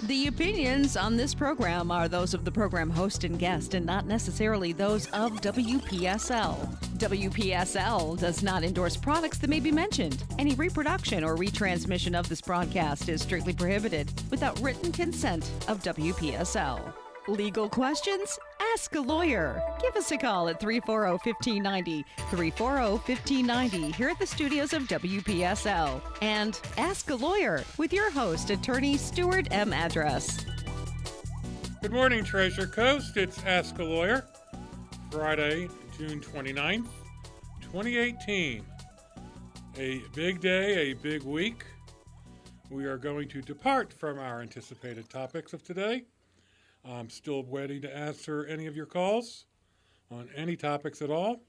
The opinions on this program are those of the program host and guest and not necessarily those of WPSL. WPSL does not endorse products that may be mentioned. Any reproduction or retransmission of this broadcast is strictly prohibited without written consent of WPSL. Legal questions? Ask a lawyer. Give us a call at 340-1590, 340-1590 here at the studios of WPSL. And Ask a Lawyer with your host, attorney Stuart M. Address. Good morning, Treasure Coast. It's Ask a Lawyer, Friday, June 29th, 2018. A big day, a big week. We are going to depart from our anticipated topics of today. I'm still waiting to answer any of your calls on any topics at all.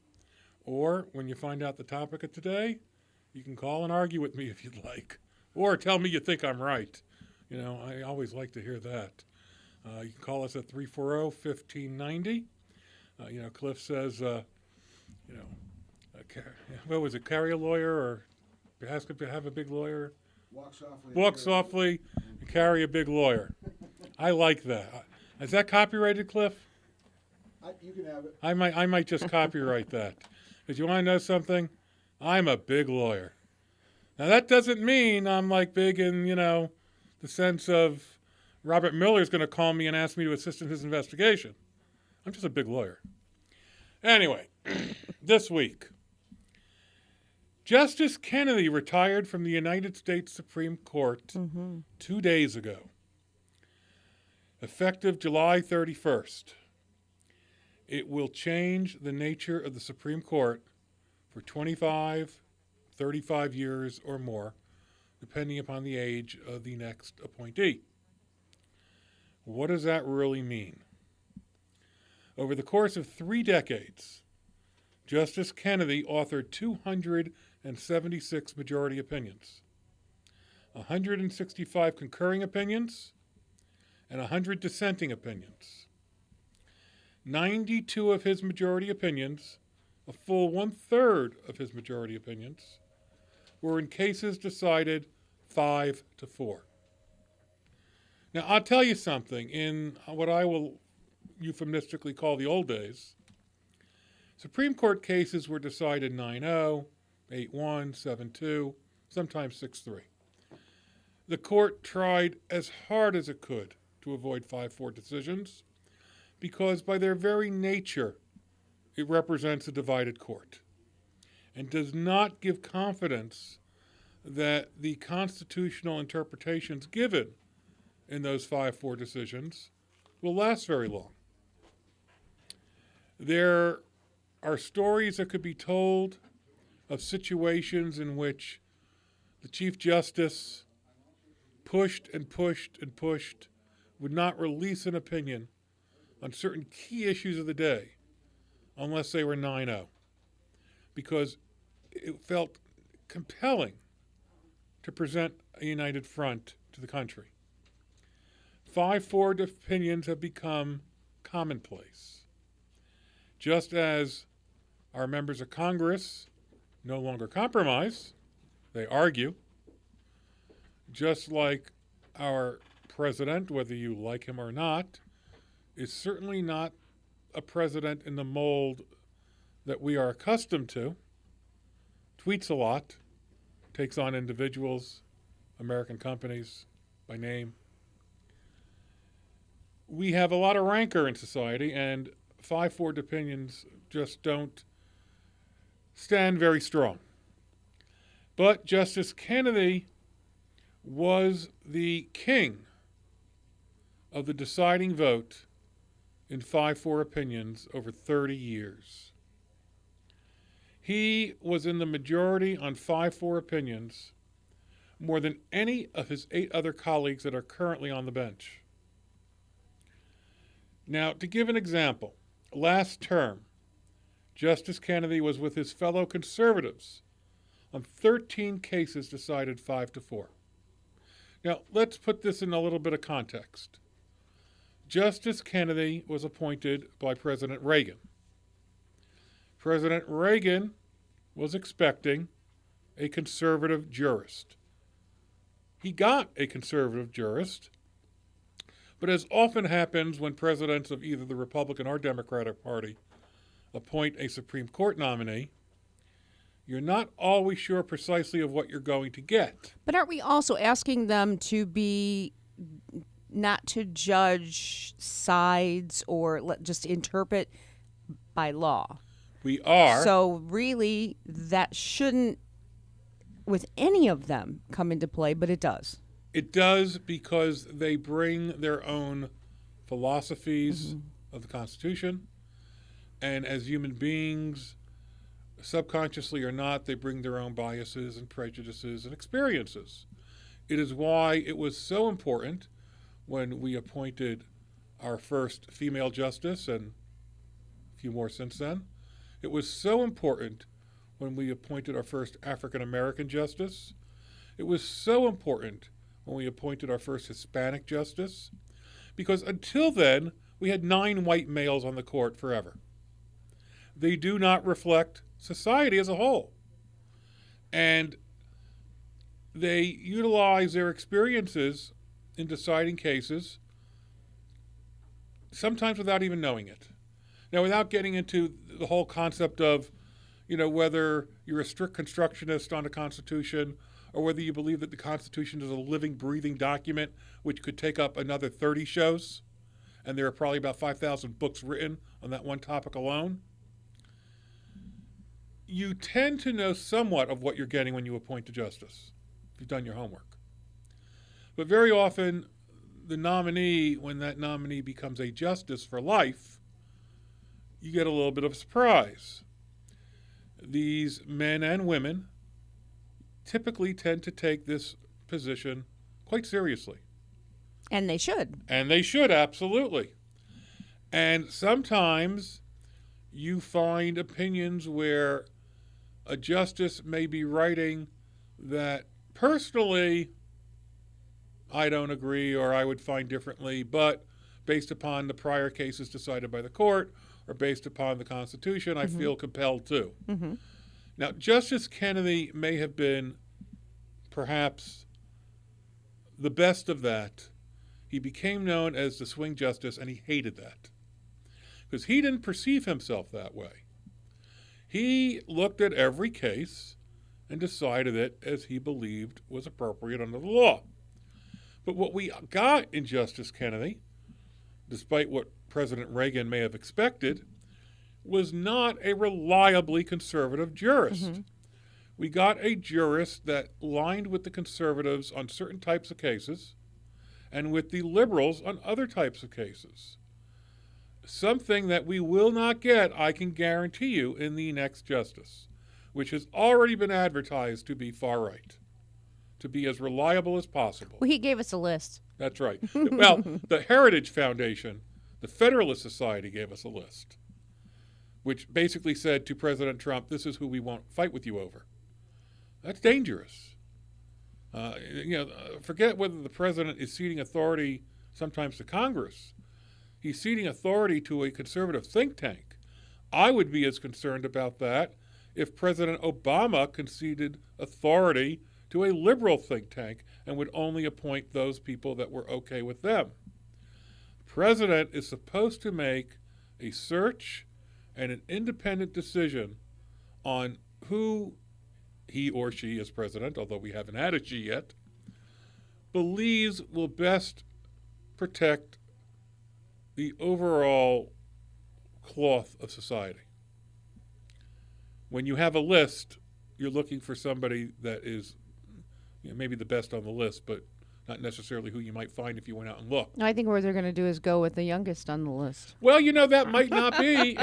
Or when you find out the topic of today, you can call and argue with me if you'd like. Or tell me you think I'm right. You know, I always like to hear that. You can call us at 340-1590. Cliff says, what was it, carry a lawyer or ask him to have a big lawyer? Walk softly and carry a big lawyer. I like that. Is that copyrighted, Cliff? You can have it. I might just copyright that. Because you want to know something? I'm a big lawyer. Now, that doesn't mean I'm like big in, the sense of Robert Miller's going to call me and ask me to assist in his investigation. I'm just a big lawyer. Anyway, this week, Justice Kennedy retired from the United States Supreme Court 2 days ago. Effective July 31st, it will change the nature of the Supreme Court for 25, 35 years or more, depending upon the age of the next appointee. What does that really mean? Over the course of 3 decades, Justice Kennedy authored 276 majority opinions, 165 concurring opinions, and 100 dissenting opinions. 92 of his majority opinions, a full 1/3 of his majority opinions, were in cases decided 5-4. Now, I'll tell you something. In what I will euphemistically call the old days, Supreme Court cases were decided 9-0, 8-1, 7-2, sometimes 6-3. The court tried as hard as it could to avoid 5-4 decisions because by their very nature, it represents a divided court and does not give confidence that the constitutional interpretations given in those 5-4 decisions will last very long. There are stories that could be told of situations in which the Chief Justice pushed and pushed and pushed, would not release an opinion on certain key issues of the day unless they were 9-0, because it felt compelling to present a united front to the country. 5-4 opinions have become commonplace. Just as our members of Congress no longer compromise, they argue, just like our president, whether you like him or not, is certainly not a president in the mold that we are accustomed to, tweets a lot, takes on individuals, American companies by name. We have a lot of rancor in society, and 5-4 opinions just don't stand very strong. But Justice Kennedy was the king of the deciding vote in 5-4 opinions over 30 years. He was in the majority on 5-4 opinions more than any of his 8 other colleagues that are currently on the bench. Now, to give an example, last term, Justice Kennedy was with his fellow conservatives on 13 cases decided 5-4. Now, let's put this in a little bit of context. Justice Kennedy was appointed by President Reagan. President Reagan was expecting a conservative jurist, he got a conservative jurist. But as often happens when presidents of either the Republican or Democratic Party appoint a Supreme Court nominee, you're not always sure precisely of what you're going to get. But aren't we also asking them to be not to judge sides or just interpret by law? We are. So really, that shouldn't, with any of them, come into play, but it does. It does because they bring their own philosophies of the Constitution, and as human beings, subconsciously or not, they bring their own biases and prejudices and experiences. It is why it was so important when we appointed our first female justice, and a few more since then. It was so important when we appointed our first African American justice. It was so important when we appointed our first Hispanic justice, because until then, we had 9 white males on the court forever. They do not reflect society as a whole. And they utilize their experiences in deciding cases, sometimes without even knowing it. Now, without getting into the whole concept of, whether you're a strict constructionist on the Constitution or whether you believe that the Constitution is a living, breathing document which could take up another 30 shows, and there are probably about 5,000 books written on that one topic alone, you tend to know somewhat of what you're getting when you appoint a justice, if you've done your homework. But very often, the nominee, when that nominee becomes a justice for life, you get a little bit of a surprise. These men and women typically tend to take this position quite seriously. And they should. And they should, absolutely. And sometimes you find opinions where a justice may be writing that personally I don't agree or I would find differently, but based upon the prior cases decided by the court or based upon the Constitution, I feel compelled to. Now, Justice Kennedy may have been perhaps the best of that. He became known as the swing justice, and he hated that because he didn't perceive himself that way. He looked at every case and decided it as he believed was appropriate under the law. But what we got in Justice Kennedy, despite what President Reagan may have expected, was not a reliably conservative jurist. We got a jurist that lined with the conservatives on certain types of cases and with the liberals on other types of cases. Something that we will not get, I can guarantee you, in the next justice, which has already been advertised to be far right, to be as reliable as possible. Well, he gave us a list. That's right. Well, the Heritage Foundation, the Federalist Society gave us a list, which basically said to President Trump, this is who we won't fight with you over. That's dangerous. Forget whether the president is ceding authority sometimes to Congress. He's ceding authority to a conservative think tank. I would be as concerned about that if President Obama conceded authority to a liberal think tank and would only appoint those people that were okay with them. The president is supposed to make a search and an independent decision on who he or she as president, although we haven't had a she yet, believes will best protect the overall cloth of society. When you have a list, you're looking for somebody that is maybe the best on the list, but not necessarily who you might find if you went out and looked. I think what they're going to do is go with the youngest on the list. Well, that might not be.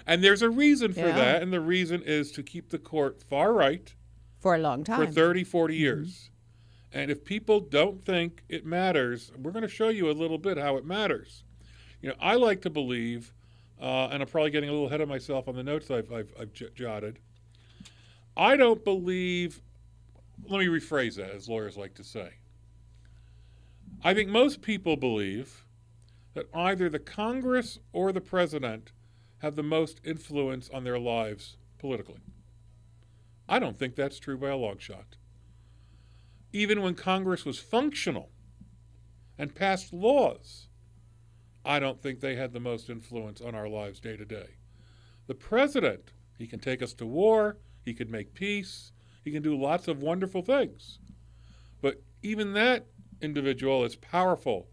And there's a reason for Yeah. that, and the reason is to keep the court far right For a long time. for 30, 40 years. And if people don't think it matters, we're going to show you a little bit how it matters. I like to believe, and I'm probably getting a little ahead of myself on the notes I've jotted. I don't believe, let me rephrase that, as lawyers like to say. I think most people believe that either the Congress or the president have the most influence on their lives politically. I don't think that's true by a long shot. even when Congress was functional and passed laws, I don't think they had the most influence on our lives day to day. The president, he can take us to war, he can make peace, he can do lots of wonderful things. But even that individual, as powerful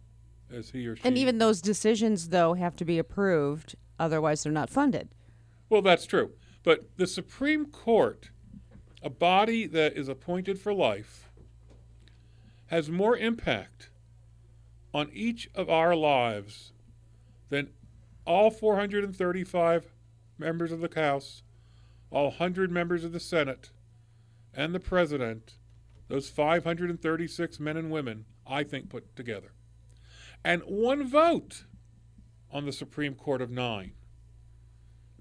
as he or she... And even those decisions, though, have to be approved. Otherwise, they're not funded. Well, that's true. But the Supreme Court, a body that is appointed for life, has more impact on each of our lives than all 435 members of the House, all 100 members of the Senate, and the President, those 536 men and women, I think, put together. And one vote on the Supreme Court of 9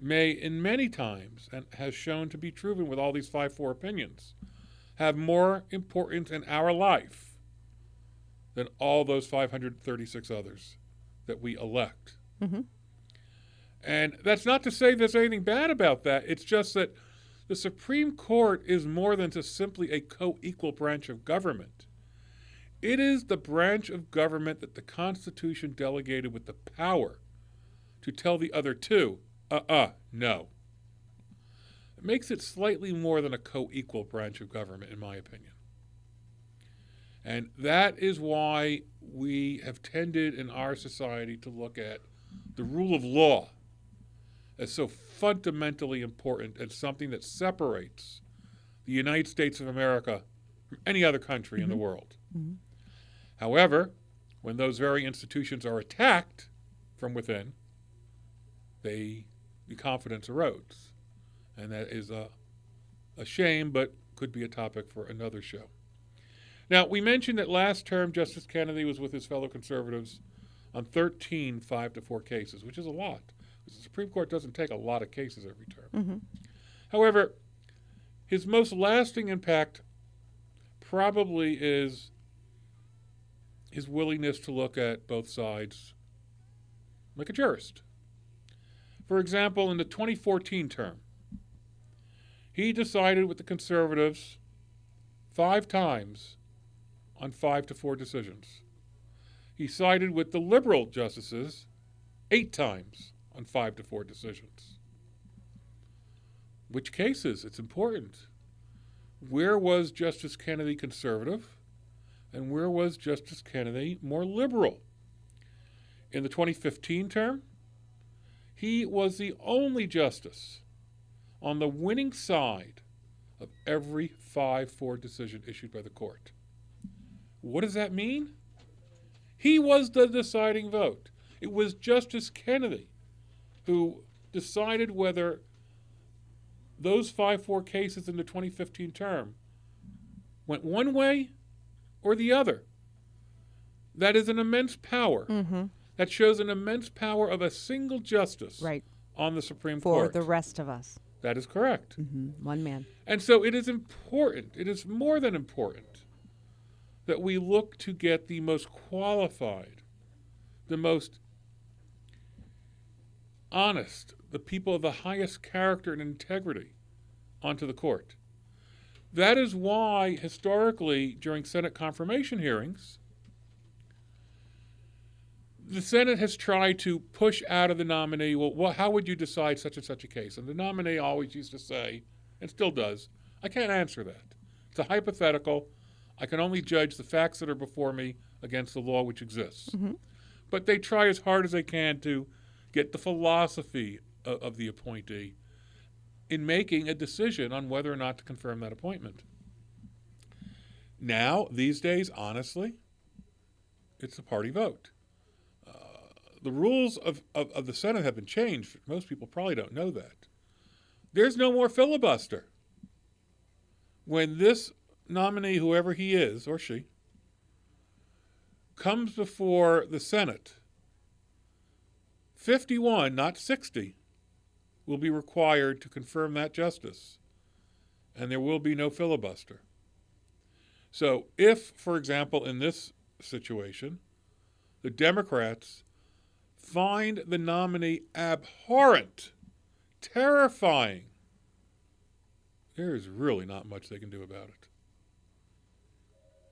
may, in many times, and has shown to be proven with all these 5-4 opinions, have more importance in our life than all those 536 others that we elect. Mm-hmm. And that's not to say there's anything bad about that. It's just that the Supreme Court is more than just simply a co-equal branch of government. It is the branch of government that the Constitution delegated with the power to tell the other two, no. It makes it slightly more than a co-equal branch of government, in my opinion. And that is why we have tended in our society to look at the rule of law as so fundamentally important and something that separates the United States of America from any other country in the world. Mm-hmm. However, when those very institutions are attacked from within, the confidence erodes. And that is a shame, but could be a topic for another show. Now, we mentioned that last term Justice Kennedy was with his fellow conservatives on 13 5-4 cases, which is a lot. The Supreme Court doesn't take a lot of cases every term. Mm-hmm. However, his most lasting impact probably is his willingness to look at both sides like a jurist. For example, in the 2014 term, he decided with the conservatives 5 times on 5-4 decisions. He sided with the liberal justices 8 times on 5-4 decisions. Which cases? It's important. Where was Justice Kennedy conservative, and where was Justice Kennedy more liberal? In the 2015 term, he was the only justice on the winning side of every 5-4 decision issued by the court. What does that mean? He was the deciding vote. It was Justice Kennedy who decided whether those 5-4 cases in the 2015 term went one way or the other. That is an immense power. Mm-hmm. That shows an immense power of a single justice Right. on the Supreme For Court. the rest of us. That is correct. Mm-hmm. One man. And so it is important, it is more than important, that we look to get the most qualified, the most honest, the people of the highest character and integrity onto the court. That is why, historically, during Senate confirmation hearings, the Senate has tried to push out of the nominee, well, how would you decide such and such a case? And the nominee always used to say, and still does, I can't answer that. It's a hypothetical. I can only judge the facts that are before me against the law which exists. Mm-hmm. But they try as hard as they can to get the philosophy of the appointee in making a decision on whether or not to confirm that appointment. Now, these days, honestly, it's a party vote. The rules of the Senate have been changed. Most people probably don't know that. There's no more filibuster. When this nominee, whoever he is or she, comes before the Senate, 51, not 60, will be required to confirm that justice, and there will be no filibuster. So if, for example, in this situation, the Democrats find the nominee abhorrent, terrifying, there is really not much they can do about it.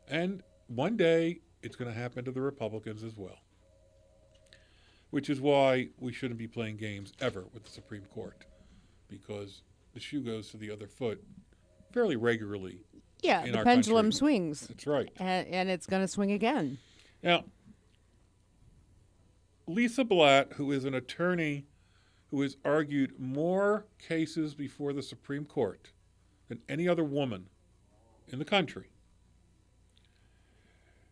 And one day, it's going to happen to the Republicans as well. Which is why we shouldn't be playing games ever with the Supreme Court, because the shoe goes to the other foot fairly regularly. Yeah, in the our pendulum country. swings. That's right. And it's going to swing again. Now, Lisa Blatt, who is an attorney who has argued more cases before the Supreme Court than any other woman in the country,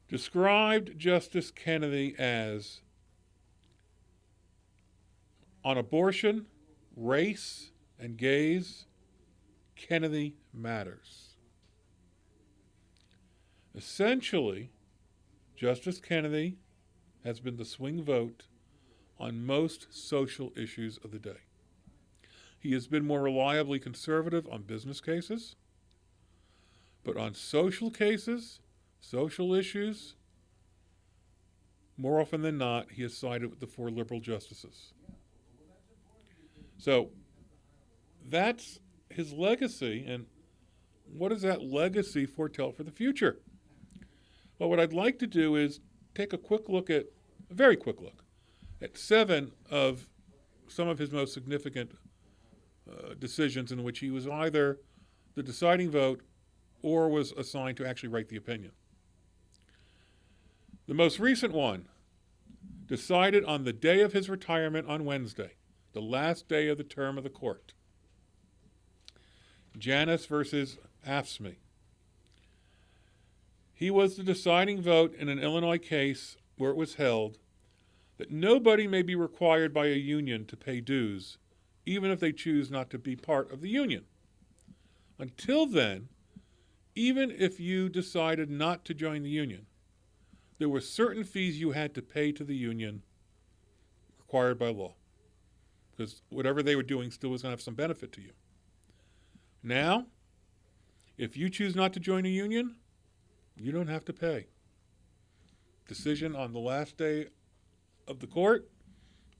described Justice Kennedy as, on abortion, race, and gays, Kennedy matters. Essentially, Justice Kennedy has been the swing vote on most social issues of the day. He has been more reliably conservative on business cases, but on social cases, social issues, more often than not, he has sided with the 4 liberal justices. So that's his legacy, and what does that legacy foretell for the future? Well, what I'd like to do is take a very quick look, at 7 of some of his most significant decisions in which he was either the deciding vote or was assigned to actually write the opinion. The most recent one, decided on the day of his retirement on Wednesday, the last day of the term of the court. Janus versus AFSCME. He was the deciding vote in an Illinois case where it was held that nobody may be required by a union to pay dues, even if they choose not to be part of the union. Until then, even if you decided not to join the union, there were certain fees you had to pay to the union required by law, because whatever they were doing still was going to have some benefit to you. Now, if you choose not to join a union, you don't have to pay. Decision on the last day of the court,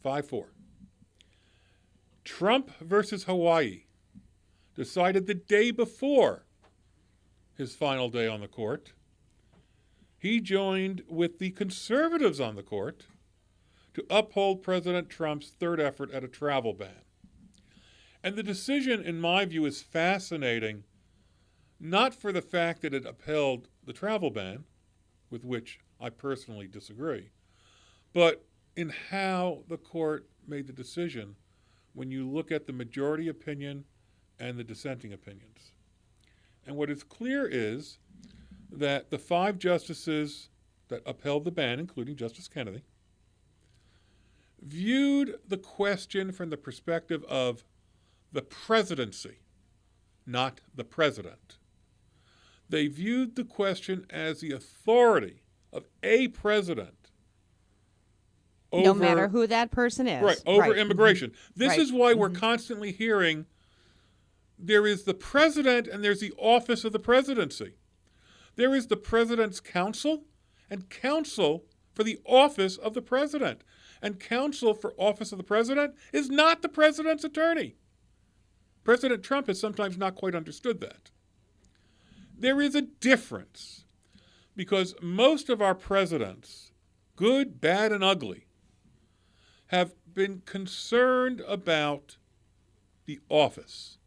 5-4. Trump versus Hawaii, decided the day before his final day on the court. He joined with the conservatives on the court to uphold President Trump's third effort at a travel ban. And the decision, in my view, is fascinating, not for the fact that it upheld the travel ban, with which I personally disagree, but in how the court made the decision when you look at the majority opinion and the dissenting opinions. And what is clear is that the 5 justices that upheld the ban, including Justice Kennedy, viewed the question from the perspective of the presidency, not the president. They viewed the question as the authority of a president over, no matter who that person is. Right, over immigration. This Right. is why we're constantly hearing there is the president and there's the office of the presidency. There is the president's counsel and counsel for the office of the president. And counsel for office of the president is not the president's attorney. President Trump has sometimes not quite understood that. There is a difference because most of our presidents, good, bad, and ugly, have been concerned about the office,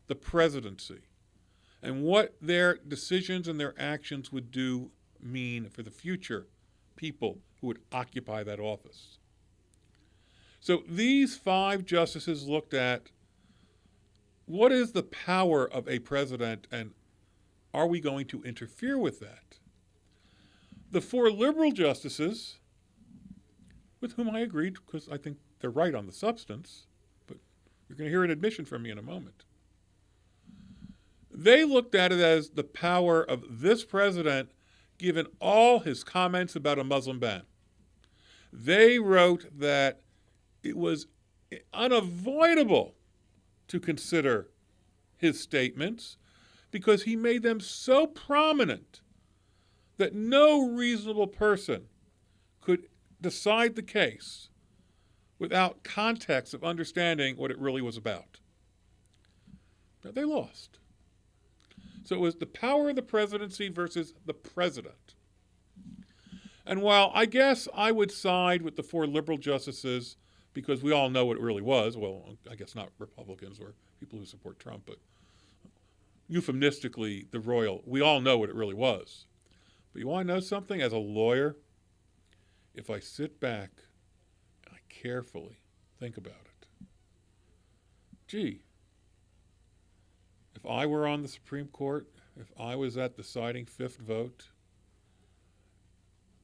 the presidency, and what their decisions and their actions would mean for the future people who would occupy that office. So these 5 justices looked at what is the power of a president and are we going to interfere with that? The 4 liberal justices, with whom I agreed because I think they're right on the substance, but you're going to hear an admission from me in a moment. They looked at it as the power of this president given all his comments about a Muslim ban. They wrote that it was unavoidable to consider his statements because he made them so prominent that no reasonable person could decide the case without context of understanding what it really was about. Now, they lost. So it was the power of the presidency versus the president. And while I guess I would side with the 4 liberal justices because we all know what it really was, well, I guess not Republicans or people who support Trump, but euphemistically, we all know what it really was. But you want to know something? As a lawyer, if I sit back and I carefully think about it, gee, if I were on the Supreme Court, if I was that deciding 5th vote,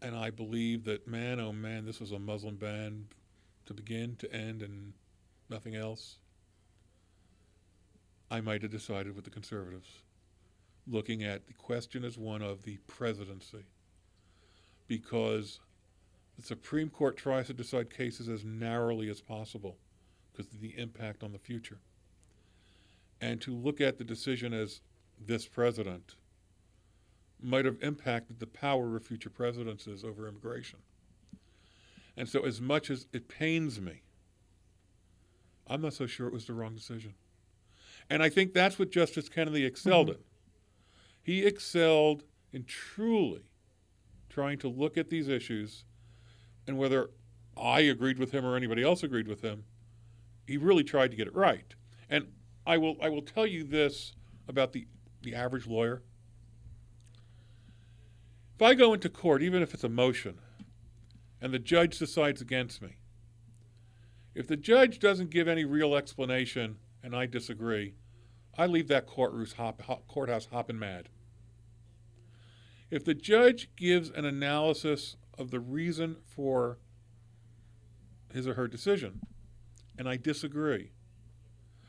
and I believed that, man, oh man, this was a Muslim ban to begin, to end, and nothing else, I might have decided with the conservatives, looking at the question as one of the presidency, because the Supreme Court tries to decide cases as narrowly as possible because of the impact on the future. And to look at the decision as this president might have impacted the power of future presidencies over immigration. And so as much as it pains me, I'm not so sure it was the wrong decision. And I think that's what Justice Kennedy excelled in. He excelled in truly trying to look at these issues, and whether I agreed with him or anybody else agreed with him, he really tried to get it right. And I will tell you this about the average lawyer. If I go into court, even if it's a motion, and the judge decides against me, if the judge doesn't give any real explanation and I disagree, I leave that courthouse hopping mad. If the judge gives an analysis of the reason for his or her decision, and I disagree,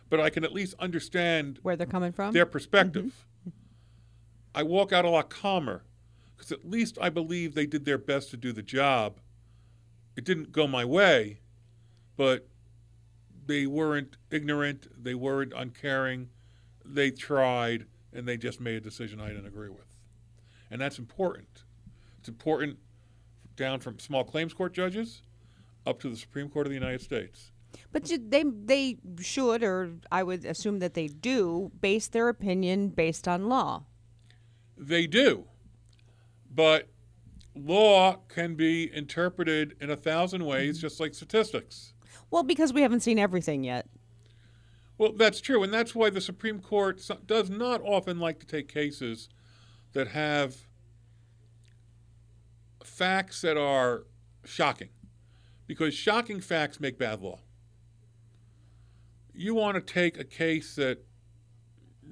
but I can at least understand Where they're coming from? their perspective, I walk out a lot calmer, because at least I believe they did their best to do the job. It didn't go my way, but they weren't ignorant, they weren't uncaring, they tried, and they just made a decision I didn't agree with. And that's important. It's important down from small claims court judges up to the Supreme Court of the United States. But they should, or I would assume that they do, base their opinion based on law. They do. But law can be interpreted in 1,000 ways, just like statistics. Well, because we haven't seen everything yet. Well, that's true, and that's why the Supreme Court does not often like to take cases that have facts that are shocking, because shocking facts make bad law. You want to take a case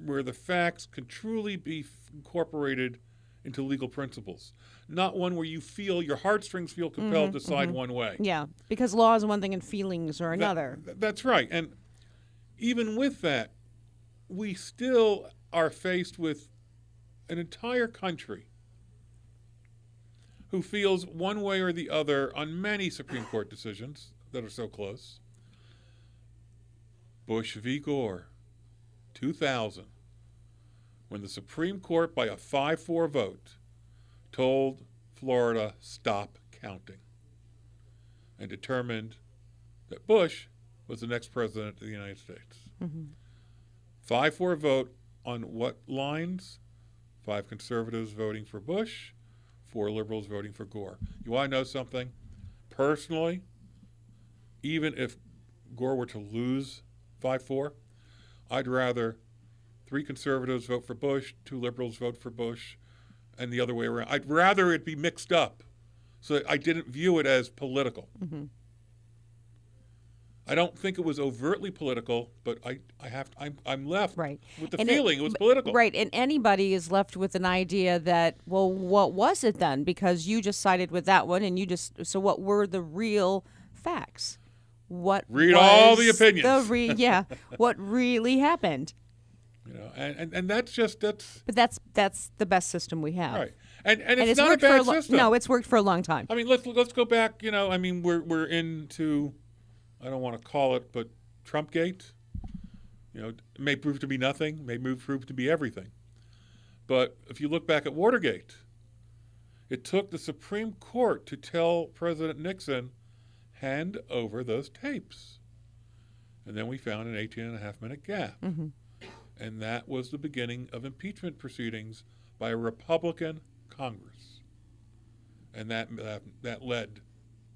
where the facts can truly be incorporated into legal principles, not one where you feel your heartstrings feel compelled to side one way. Yeah, because law is one thing and feelings are another. That's right. And even with that, we still are faced with an entire country who feels one way or the other on many Supreme Court decisions that are so close. Bush v. Gore, 2000, when the Supreme Court, by a 5-4 vote, told Florida stop counting and determined that Bush was the next president of the United States. 5-4 vote on what lines? 5 conservatives voting for Bush, 4 liberals voting for Gore. You want to know something? Personally, even if Gore were to lose 5-4, I'd rather 3 conservatives vote for Bush, 2 liberals vote for Bush, and the other way around. I'd rather it be mixed up so that I didn't view it as political. I don't think it was overtly political, but I'm left with the feeling it was political. Right, and anybody is left with an idea that, well, what was it then? Because you just sided with that one, and so what were the real facts? Read all the opinions. What really happened? You know, and that's. But that's the best system we have. Right, and it's not a bad system. No, it's worked for a long time. I mean, let's go back. You know, I mean, we're into, I don't want to call it, but Trumpgate. You know, it may prove to be nothing, may prove to be everything. But if you look back at Watergate, it took the Supreme Court to tell President Nixon, hand over those tapes. And then we found an 18-and-a-half-minute gap. And that was the beginning of impeachment proceedings by a Republican Congress. And that led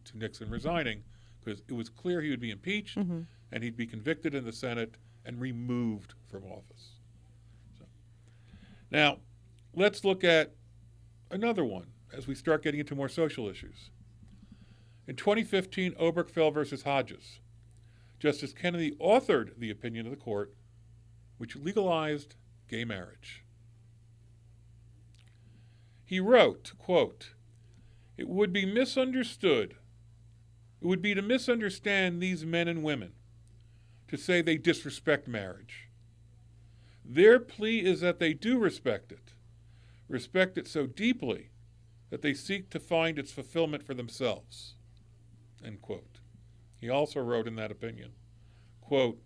to Nixon resigning, because it was clear he would be impeached and he'd be convicted in the Senate and removed from office. So, now, let's look at another one as we start getting into more social issues. In 2015, Obergefell versus Hodges, Justice Kennedy authored the opinion of the court which legalized gay marriage. He wrote, quote, "It would be misunderstood. It would be to misunderstand these men and women to say they disrespect marriage. Their plea is that they do respect it so deeply that they seek to find its fulfillment for themselves." End quote. He also wrote in that opinion, quote,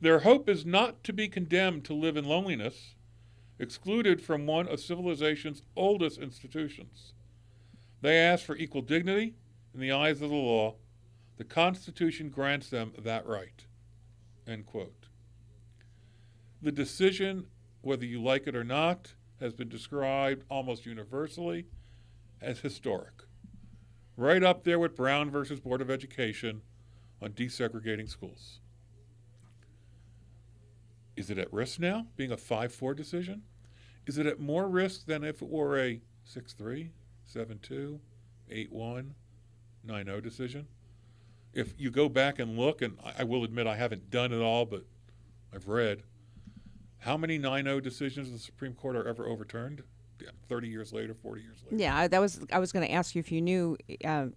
"Their hope is not to be condemned to live in loneliness, excluded from one of civilization's oldest institutions. They ask for equal dignity in the eyes of the law. The Constitution grants them that right." End quote. The decision, whether you like it or not, has been described almost universally as historic. Right up there with Brown versus Board of Education on desegregating schools. Is it at risk now, being a 5-4 decision? Is it at more risk than if it were a 6-3, 7-2, 8-1, 9-0 decision? If you go back and look, and I will admit I haven't done it all, but I've read, how many 9-0 decisions of the Supreme Court are ever overturned? 30 years later, 40 years later. Yeah, I was going to ask you if you knew.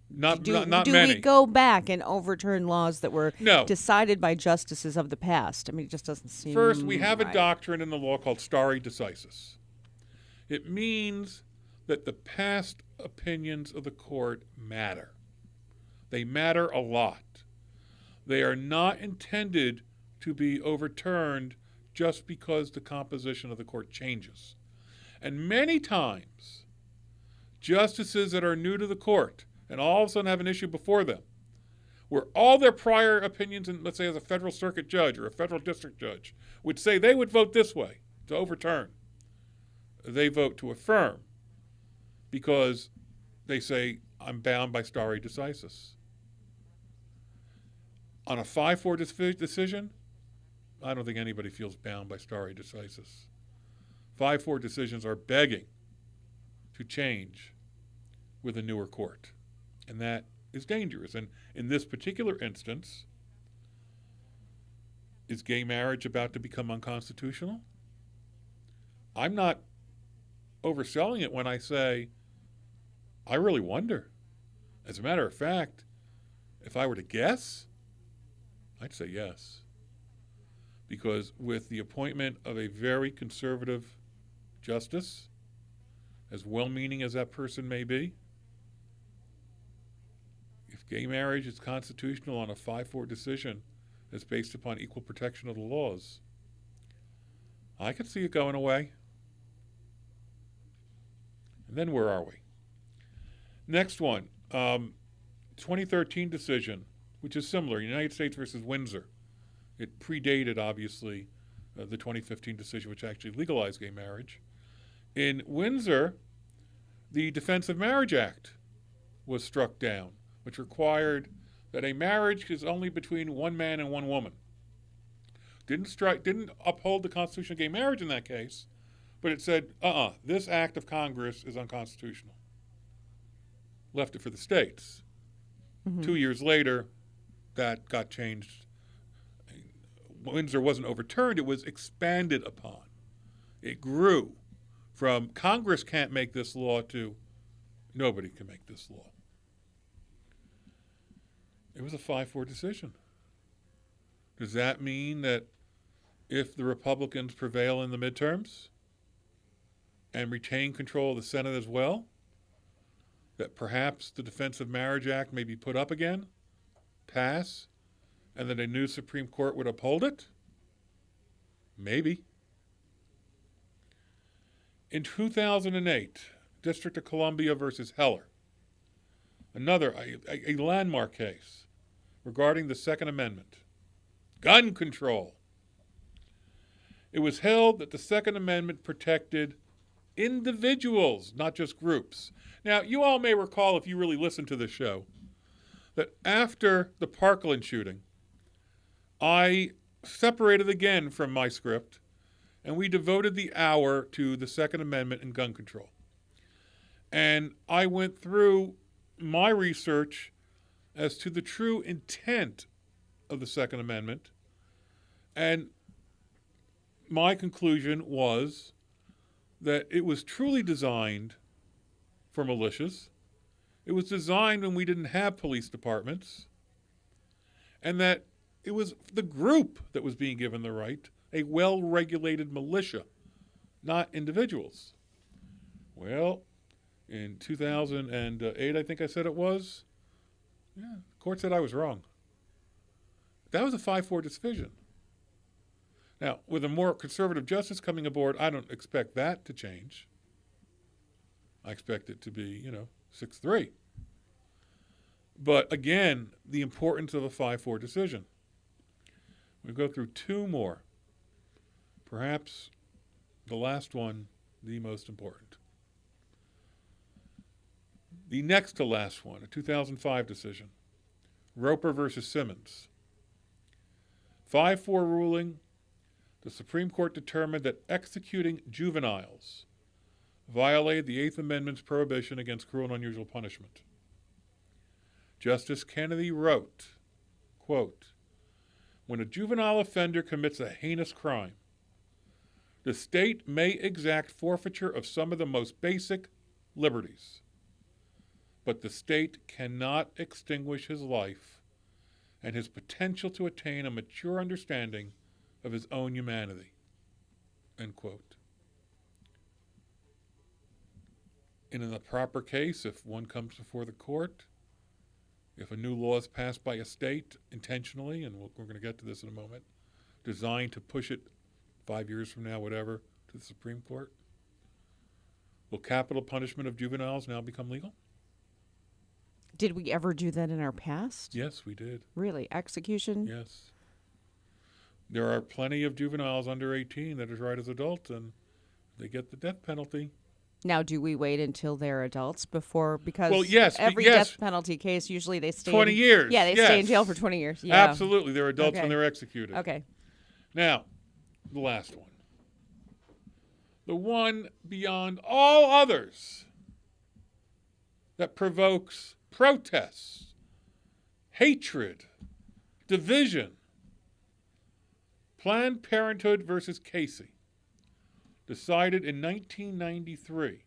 Not do many. we go back and overturn laws that were No. decided by justices of the past? I mean, it just doesn't seem. First, we have right. a doctrine in the law called stare decisis. It means that the past opinions of the court matter. They matter a lot. They are not intended to be overturned just because the composition of the court changes. And many times, justices that are new to the court and all of a sudden have an issue before them, where all their prior opinions, in, let's say as a federal circuit judge or a federal district judge, would say they would vote this way to overturn, they vote to affirm because they say, I'm bound by stare decisis. On a 5-4 decision, I don't think anybody feels bound by stare decisis. 5-4 decisions are begging to change with a newer court. And that is dangerous. And in this particular instance, is gay marriage about to become unconstitutional? I'm not overselling it when I say, I really wonder. As a matter of fact, if I were to guess, I'd say yes. Because with the appointment of a very conservative justice, as well-meaning as that person may be, if gay marriage is constitutional on a 5-4 decision that's based upon equal protection of the laws, I could see it going away. And then where are we? Next one, 2013 decision, which is similar, United States versus Windsor. It predated, obviously, the 2015 decision, which actually legalized gay marriage. In Windsor, the Defense of Marriage Act was struck down, which required that a marriage is only between one man and one woman. Didn't uphold the Constitution of gay marriage in that case, but it said, this act of Congress is unconstitutional. Left it for the states. 2 years later, that got changed. Windsor wasn't overturned, it was expanded upon. It grew from Congress can't make this law to nobody can make this law. It was a 5-4 decision. Does that mean that if the Republicans prevail in the midterms and retain control of the Senate as well, that perhaps the Defense of Marriage Act may be put up again, pass, and that a new Supreme Court would uphold it? Maybe. In 2008, District of Columbia versus Heller, another, a landmark case regarding the Second Amendment, gun control. It was held that the Second Amendment protected individuals, not just groups. Now, you all may recall, if you really listened to this show, that after the Parkland shooting, I separated again from my script, and we devoted the hour to the Second Amendment and gun control. And I went through my research as to the true intent of the Second Amendment, and my conclusion was that it was truly designed for militias. It was designed when we didn't have police departments, and that it was the group that was being given the right, a well-regulated militia, not individuals. Well, in 2008, I think I said it was, the court said I was wrong. That was a 5-4 decision. Now, with a more conservative justice coming aboard, I don't expect that to change. I expect it to be, 6-3. But again, the importance of a 5-4 decision. We'll go through two more. Perhaps the last one, the most important. The next to last one, a 2005 decision. Roper versus Simmons. 5-4 ruling. The Supreme Court determined that executing juveniles violated the Eighth Amendment's prohibition against cruel and unusual punishment. Justice Kennedy wrote, quote, "When a juvenile offender commits a heinous crime, the state may exact forfeiture of some of the most basic liberties, but the state cannot extinguish his life and his potential to attain a mature understanding of his own humanity." End quote. And in the proper case, if one comes before the court, if a new law is passed by a state intentionally, and we're going to get to this in a moment, designed to push it 5 years from now, whatever, to the Supreme Court, will capital punishment of juveniles now become legal? Did we ever do that in our past? Yes, we did. Really? Execution? Yes. There are plenty of juveniles under 18 that are tried as adults, and they get the death penalty. Now, do we wait until they're adults before? Because Well, yes, every yes. death penalty case, usually they stay 20 years. Yeah, they yes. stay in jail for 20 years. Yeah. Absolutely. They're adults Okay. when they're executed. Okay. Now, the last one. The one beyond all others that provokes protests, hatred, division. Planned Parenthood versus Casey, decided in 1993,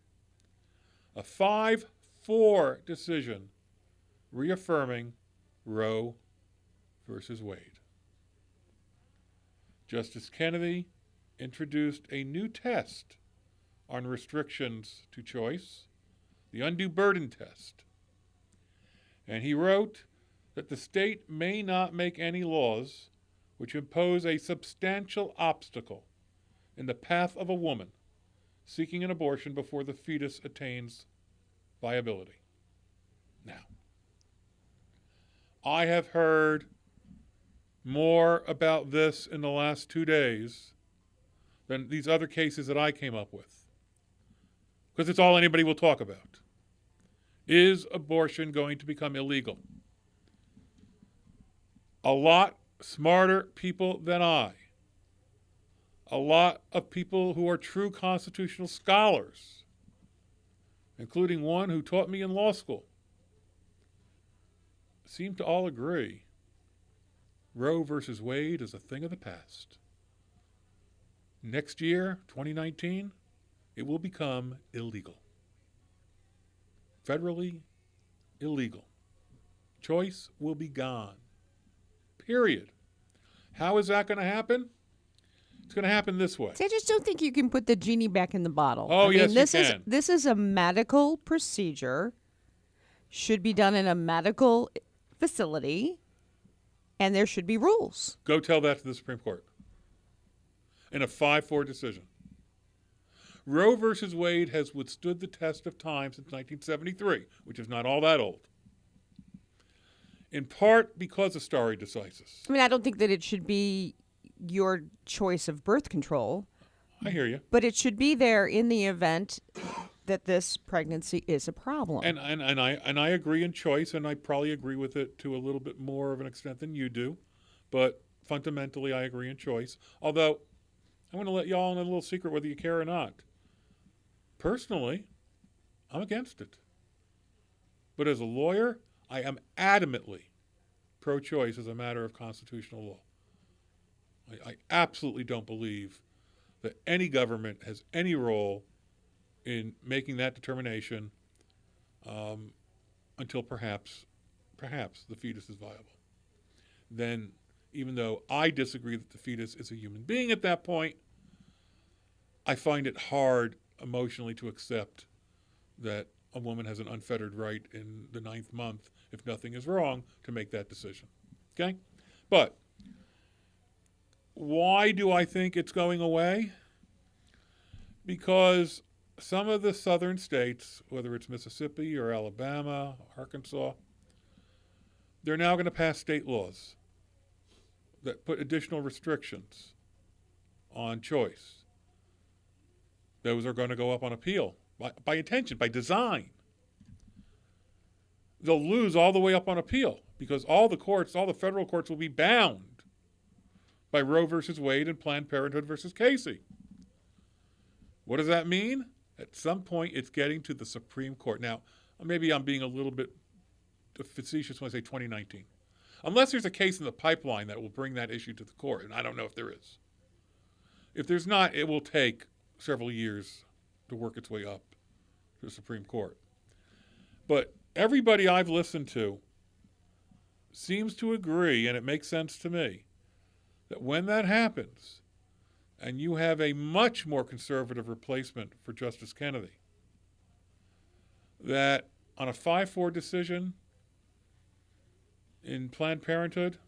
a 5-4 decision reaffirming Roe versus Wade. Justice Kennedy introduced a new test on restrictions to choice, the undue burden test. And he wrote that the state may not make any laws which impose a substantial obstacle in the path of a woman seeking an abortion before the fetus attains viability. Now, I have heard more about this in the last 2 days than these other cases that I came up with, because it's all anybody will talk about. Is abortion going to become illegal? A lot smarter people than I, a lot of people who are true constitutional scholars, including one who taught me in law school, seem to all agree Roe versus Wade is a thing of the past. Next year, 2019, it will become illegal. Federally illegal. Choice will be gone. Period. How is that going to happen? It's going to happen this way. See, I just don't think you can put the genie back in the bottle. Oh, I mean, yes, this you is can. this is a medical procedure, should be done in a medical facility, and there should be rules. Go tell that to the Supreme Court in a 5-4 decision. Roe versus Wade has withstood the test of time since 1973, which is not all that old. In part because of stare decisis. I mean, I don't think that it should be your choice of birth control, I hear you. but it should be there in the event that this pregnancy is a problem. And I agree in choice, and I probably agree with it to a little bit more of an extent than you do. But fundamentally, I agree in choice. Although, I'm going to let y'all in a little secret whether you care or not. Personally, I'm against it. But as a lawyer, I am adamantly pro-choice as a matter of constitutional law. I absolutely don't believe that any government has any role in making that determination until perhaps the fetus is viable. Then, even though I disagree that the fetus is a human being at that point, I find it hard emotionally to accept that a woman has an unfettered right in the 9th month, if nothing is wrong, to make that decision. Okay? But why do I think it's going away? Because some of the southern states, whether it's Mississippi or Alabama, Arkansas, they're now going to pass state laws that put additional restrictions on choice. Those are going to go up on appeal by intention, by design. They'll lose all the way up on appeal because all the federal courts will be bound by Roe versus Wade and Planned Parenthood versus Casey. What does that mean? At some point, it's getting to the Supreme Court. Now, maybe I'm being a little bit facetious when I say 2019. Unless there's a case in the pipeline that will bring that issue to the court, and I don't know if there is. If there's not, it will take several years to work its way up to the Supreme Court. But everybody I've listened to seems to agree, and it makes sense to me, that when that happens, and you have a much more conservative replacement for Justice Kennedy, that on a 5-4 decision in Planned Parenthood,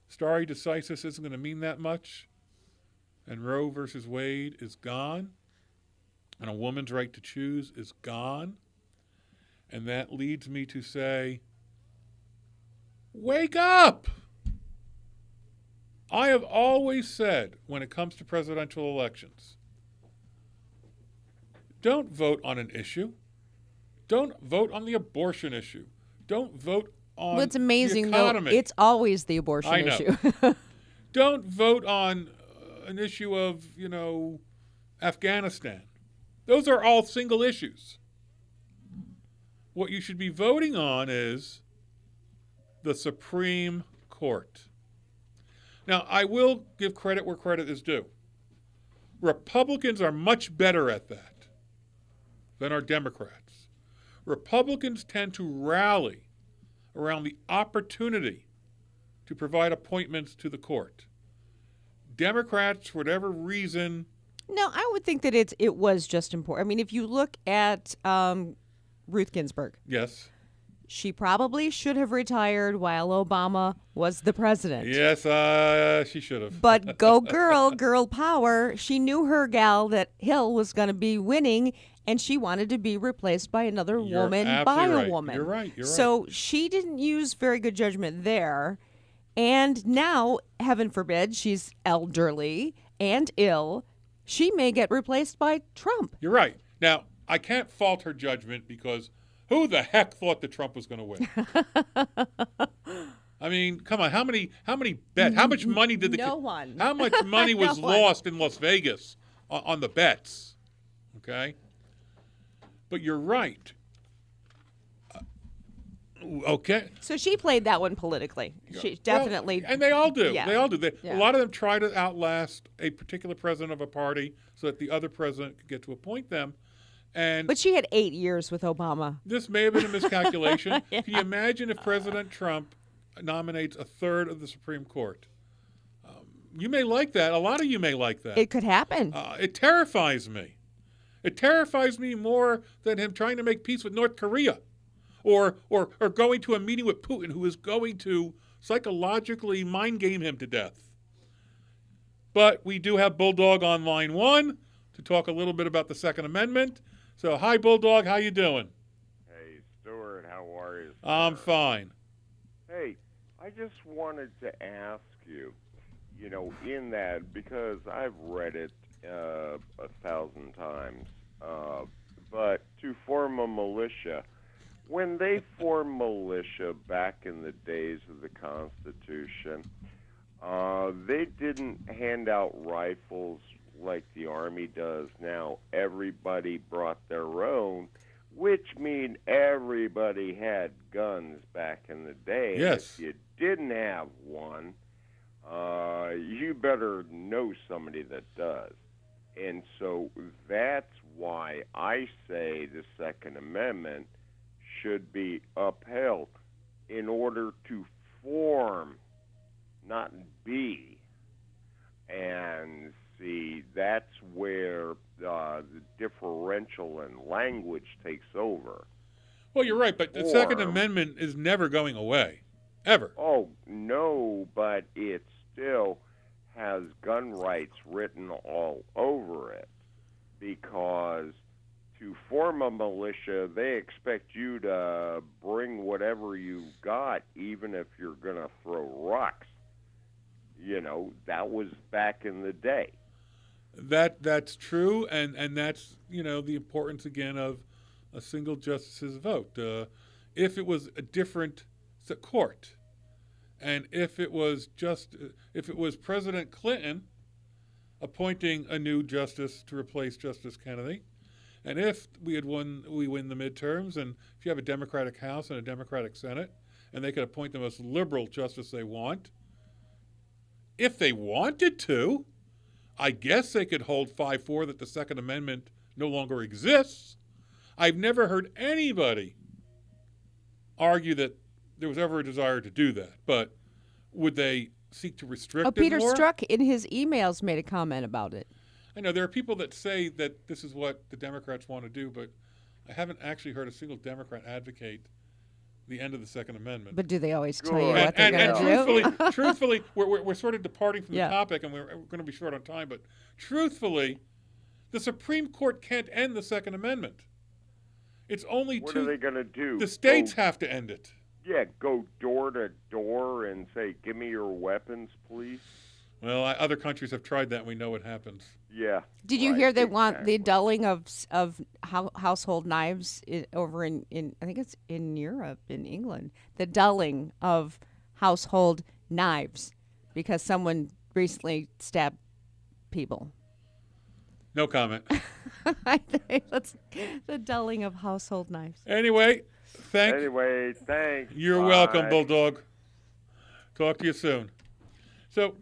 stare decisis isn't going to mean that much, and Roe versus Wade is gone, and a woman's right to choose is gone. And that leads me to say, wake up! I have always said, when it comes to presidential elections, don't vote on an issue. Don't vote on the abortion issue. Don't vote on Well, it's amazing, the economy. though. It's always the abortion I know. issue. Don't vote on an issue of, Afghanistan. Those are all single issues. What you should be voting on is the Supreme Court. Now, I will give credit where credit is due. Republicans are much better at that than are Democrats. Republicans tend to rally around the opportunity to provide appointments to the court. Democrats, for whatever reason... No, I would think that it was just important. I mean, if you look at Ruth Ginsburg. Yes. She probably should have retired while Obama was the president. Yes, she should have. But go girl power. She knew her gal that Hill was going to be winning, and she wanted to be replaced by another woman by a woman. You're right. So she didn't use very good judgment there. And now, heaven forbid, she's elderly and ill. She may get replaced by Trump. You're right. Now, I can't fault her judgment because who the heck thought that Trump was going to win? I mean, come on. How many bets? How much money did No one. How much money was lost in Las Vegas on the bets? Okay? But you're right. Okay. So she played that one politically. She definitely. Well, and they all do. Yeah. They all do. Yeah. A lot of them try to outlast a particular president of a party so that the other president could get to appoint them. But she had 8 years with Obama. This may have been a miscalculation. Yeah. Can you imagine if President Trump nominates a third of the Supreme Court? You may like that. A lot of you may like that. It could happen. It terrifies me. It terrifies me more than him trying to make peace with North Korea or going to a meeting with Putin, who is going to psychologically mind game him to death. But we do have Bulldog on line one to talk a little bit about the Second Amendment. So, hi, Bulldog. How you doing? Hey, Stuart. How are you, sir? I'm fine. Hey, I just wanted to ask you, in that, because I've read it 1,000 times, but to form a militia, when they formed militia back in the days of the Constitution, they didn't hand out rifles like the Army does now. Everybody brought their own, which means everybody had guns back in the day. Yes. If you didn't have one, you better know somebody that does. And so that's why I say the Second Amendment should be upheld in order to form, not be. And see, that's where the differential in language takes over. Well, you're right, but the Second Amendment is never going away, ever. Oh, no, but it still has gun rights written all over it, because to form a militia, they expect you to bring whatever you've got, even if you're going to throw rocks. That was back in the day. That's true, and that's, the importance, again, of a single justice's vote. If it was a different court, and if it was President Clinton appointing a new justice to replace Justice Kennedy, and if we win the midterms, and if you have a Democratic House and a Democratic Senate, and they could appoint the most liberal justice they want, if they wanted to, I guess they could hold 5-4 that the Second Amendment no longer exists. I've never heard anybody argue that there was ever a desire to do that, but would they seek to restrict it Peter more? Strzok in his emails made a comment about it. I know there are people that say that this is what the Democrats want to do, but I haven't actually heard a single Democrat advocate the end of the Second Amendment. But do they always tell you Good. what they're And going to do? truthfully, we're sort of departing from Yeah. the topic, and we're going to be short on time, but truthfully, the Supreme Court can't end the Second Amendment. It's only What are they going to do? the states have to end it. Go door to door and say, "Give me your weapons, please." Well, other countries have tried that, and we know what happens. Yeah. Did you right, hear they want the exactly. dulling of household knives over in I think it's in Europe, in England, the dulling of household knives because someone recently stabbed people. No comment. I think that's the dulling of household knives. Anyway, Anyway, thanks. You're Bye. welcome, Bulldog. Talk to you soon. So,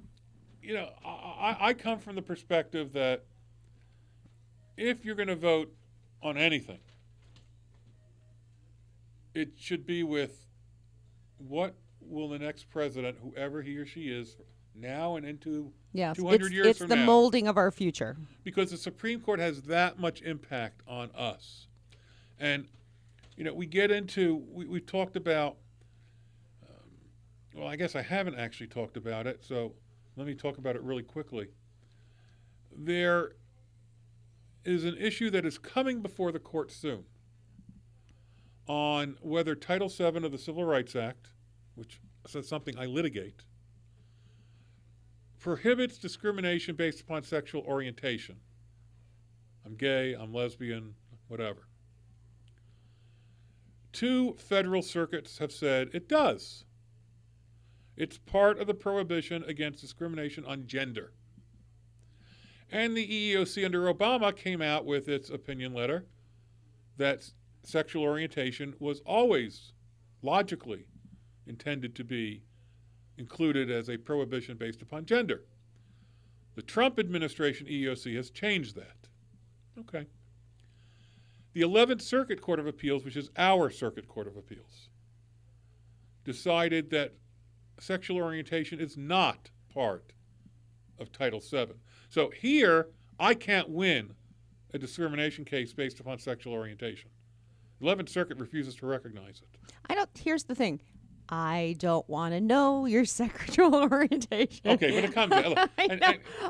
I come from the perspective that if you're going to vote on anything, it should be with what will the next president, whoever he or she is, now and into Yes, 200 years it's from the now. molding of our future. Because the Supreme Court has that much impact on us. And, we get into, we've talked about, well, I guess I haven't actually talked about it, so let me talk about it really quickly. There is an issue that is coming before the court soon on whether Title VII of the Civil Rights Act, which is something I litigate, prohibits discrimination based upon sexual orientation. I'm gay, I'm lesbian, whatever. 2 federal circuits have said it does. It's part of the prohibition against discrimination on gender. And the EEOC under Obama came out with its opinion letter that sexual orientation was always logically intended to be included as a prohibition based upon gender. The Trump administration EEOC has changed that. Okay. The 11th Circuit Court of Appeals, which is our Circuit Court of Appeals, decided that sexual orientation is not part of Title VII. So here, I can't win a discrimination case based upon sexual orientation. The 11th Circuit refuses to recognize it. Here's the thing. I don't want to know your sexual orientation. Okay, but it comes.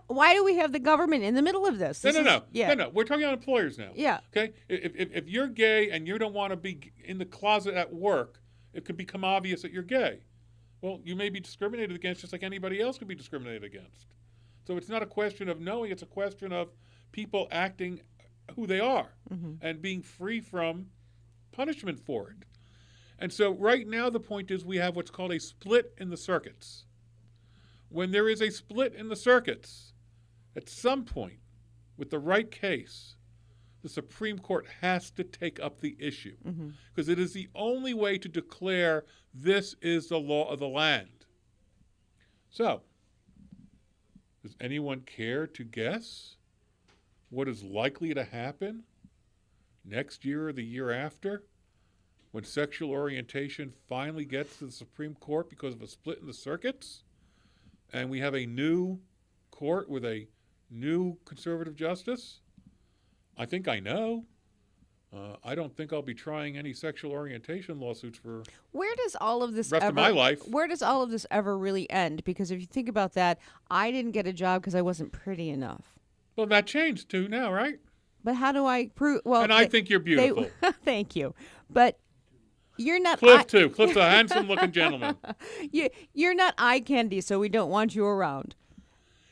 Why do we have the government in the middle of this? No. Yeah. No. We're talking about employers now. Yeah. Okay? If you're gay and you don't want to be in the closet at work, it could become obvious that you're gay. Well, you may be discriminated against just like anybody else could be discriminated against. So it's not a question of knowing, it's a question of people acting who they are and being free from punishment for it. And so right now the point is we have what's called a split in the circuits. When there is a split in the circuits, at some point, with the right case, the Supreme Court has to take up the issue because it is the only way to declare this is the law of the land. So, does anyone care to guess what is likely to happen next year or the year after when sexual orientation finally gets to the Supreme Court because of a split in the circuits and we have a new court with a new conservative justice? I think I know. I don't think I'll be trying any sexual orientation lawsuits for Where does all of this rest of my life. Where does all of this ever really end? Because if you think about that, I didn't get a job because I wasn't pretty enough. Well, that changed too now, right? But how do I prove? Well, And I think you're beautiful. Thank you, but you're not. Cliff too. Cliff's a handsome-looking gentleman. You're not eye candy, so we don't want you around.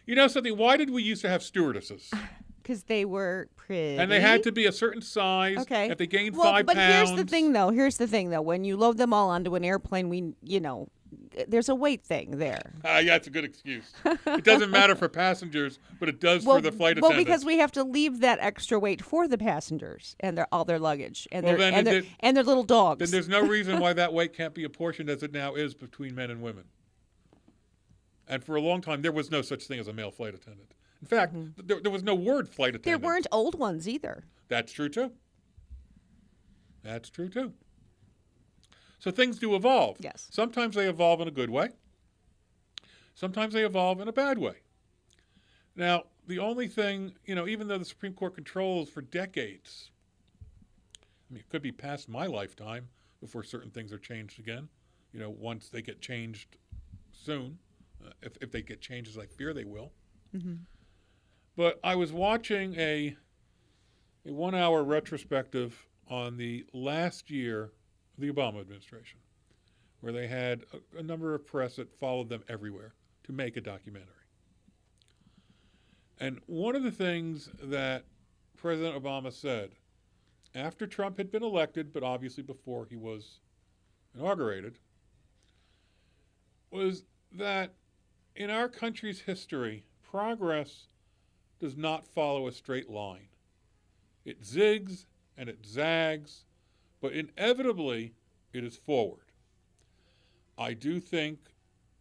You know something? Why did we used to have stewardesses? Because they were pretty. And they had to be a certain size. Okay. If they gained 5 pounds. But here's the thing, though. When you load them all onto an airplane, there's a weight thing there. Yeah, that's a good excuse. It doesn't matter for passengers, but it does for the flight attendants. Well, because we have to leave that extra weight for the passengers and all their luggage and their little dogs. Then there's no reason why that weight can't be apportioned as it now is between men and women. And for a long time, there was no such thing as a male flight attendant. In fact, there was no word flight attendant. There weren't old ones either. That's true, too. So things do evolve. Yes. Sometimes they evolve in a good way. Sometimes they evolve in a bad way. Now, the only thing, even though the Supreme Court controls for decades, it could be past my lifetime before certain things are changed again, once they get changed soon, if they get changed as I fear they will. But I was watching a 1-hour retrospective on the last year of the Obama administration, where they had a number of press that followed them everywhere to make a documentary. And one of the things that President Obama said after Trump had been elected, but obviously before he was inaugurated, was that in our country's history, progress does not follow a straight line. It zigs and it zags, but inevitably it is forward. I do think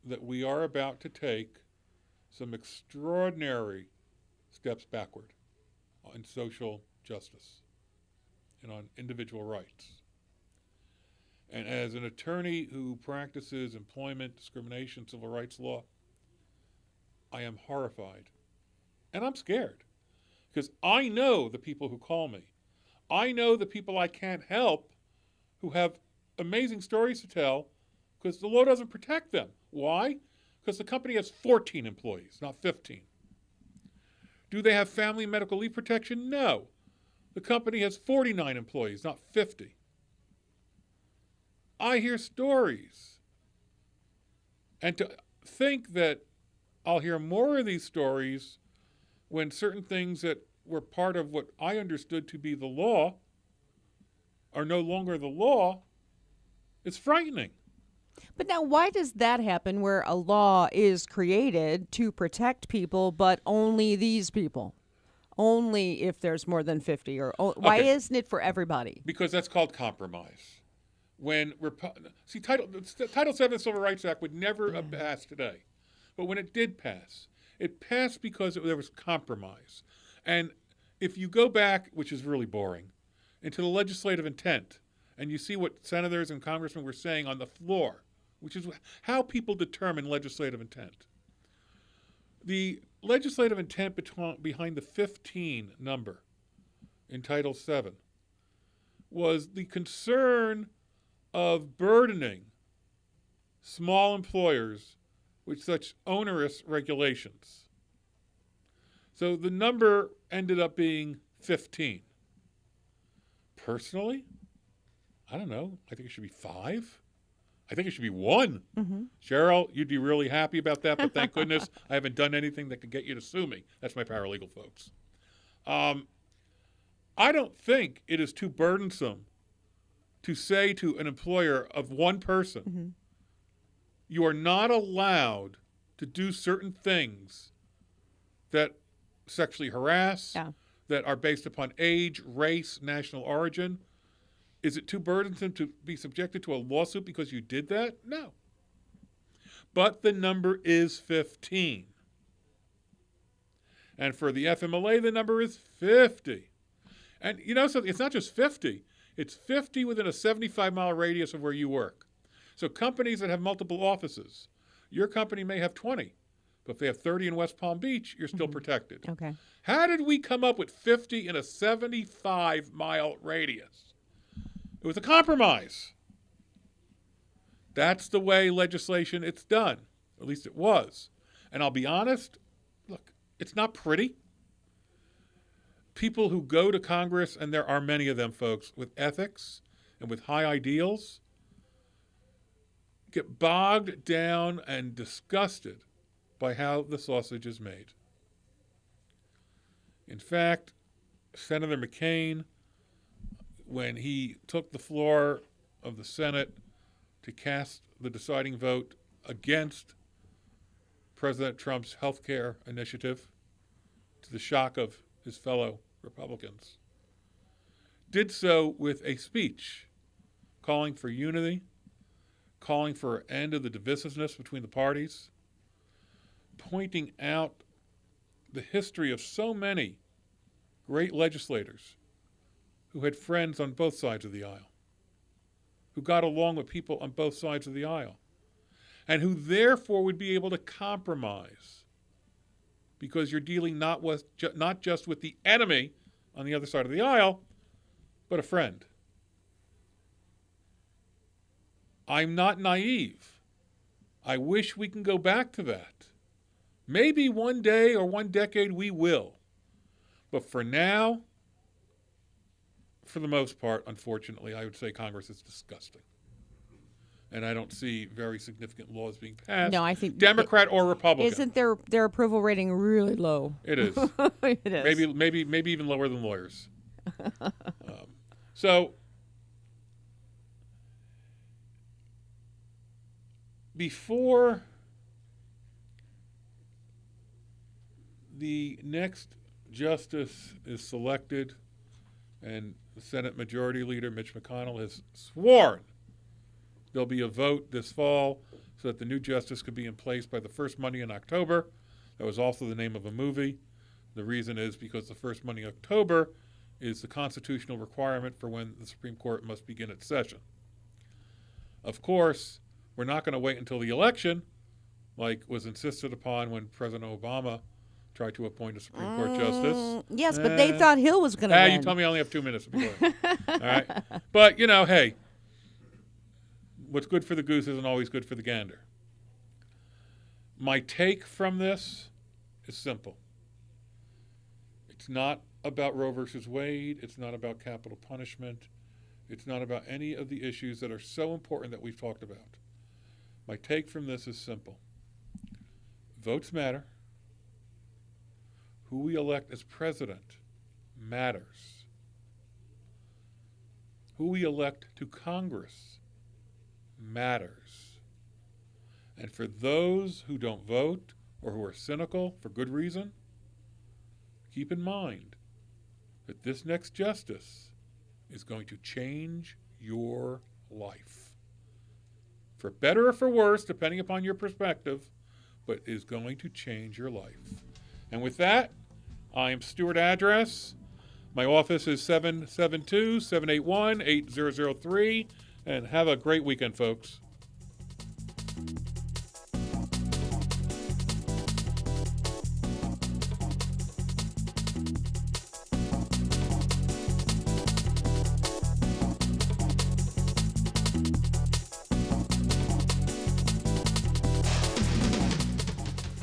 that we are about to take some extraordinary steps backward on social justice and on individual rights. And as an attorney who practices employment discrimination, civil rights law, I am horrified. And I'm scared because I know the people who call me. I know the people I can't help who have amazing stories to tell because the law doesn't protect them. Why? Because the company has 14 employees, not 15. Do they have family medical leave protection? No. The company has 49 employees, not 50. I hear stories. And to think that I'll hear more of these stories when certain things that were part of what I understood to be the law are no longer the law, it's frightening. But now why does that happen where a law is created to protect people, but only these people? Only if there's more than 50? Why isn't it for everybody? Because that's called compromise. When Title VII of the Civil Rights Act would never have passed today. But when it did pass, it passed because there was compromise. And if you go back, which is really boring, into the legislative intent, and you see what senators and congressmen were saying on the floor, which is how people determine legislative intent. The legislative intent behind the 15 number in Title VII was the concern of burdening small employers with such onerous regulations. So the number ended up being 15. Personally, I don't know. I think it should be 5. I think it should be 1. Cheryl, you'd be really happy about that, but thank goodness I haven't done anything that could get you to sue me. That's my paralegal, folks. I don't think it is too burdensome to say to an employer of one person, you are not allowed to do certain things that sexually harass, that are based upon age, race, national origin. Is it too burdensome to be subjected to a lawsuit because you did that? No. But the number is 15. And for the FMLA, the number is 50. And you know something? It's not just 50. It's 50 within a 75-mile radius of where you work. So companies that have multiple offices, your company may have 20. But if they have 30 in West Palm Beach, you're still protected. Okay. How did we come up with 50 in a 75-mile radius? It was a compromise. That's the way legislation it's done. At least it was. And I'll be honest, look, it's not pretty. People who go to Congress, and there are many of them, folks, with ethics and with high ideals, get bogged down and disgusted by how the sausage is made. In fact, Senator McCain, when he took the floor of the Senate to cast the deciding vote against President Trump's health care initiative, to the shock of his fellow Republicans, did so with a speech calling for unity, calling for an end of the divisiveness between the parties, pointing out the history of so many great legislators who had friends on both sides of the aisle, who got along with people on both sides of the aisle, and who therefore would be able to compromise because you're dealing not just with the enemy on the other side of the aisle, but a friend. I'm not naive. I wish we can go back to that. Maybe one day or one decade we will. But for now, for the most part, unfortunately, I would say Congress is disgusting. And I don't see very significant laws being passed. No, I think Democrat or Republican. Isn't their approval rating really low? It is. It is. Maybe even lower than lawyers. So before the next justice is selected, and the Senate Majority Leader Mitch McConnell has sworn there'll be a vote this fall so that the new justice could be in place by the first Monday in October. That was also the name of a movie. The reason is because the first Monday in October is the constitutional requirement for when the Supreme Court must begin its session. Of course, we're not going to wait until the election, like was insisted upon when President Obama tried to appoint a Supreme Court justice. Yes, but they thought Hill was going to win. You told me I only have 2 minutes to be going. All right? But, you know, hey, what's good for the goose isn't always good for the gander. My take from this is simple. It's not about Roe versus Wade. It's not about capital punishment. It's not about any of the issues that are so important that we've talked about. My take from this is simple. Votes matter. Who we elect as president matters. Who we elect to Congress matters. And for those who don't vote or who are cynical for good reason, keep in mind that this next justice is going to change your life. For better or for worse, depending upon your perspective, but is going to change your life. And with that, I am Stuart Address. My office is 772-781-8003. And have a great weekend, folks.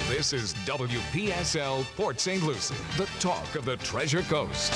This is WPSL Port St. Lucie, the talk of the Treasure Coast.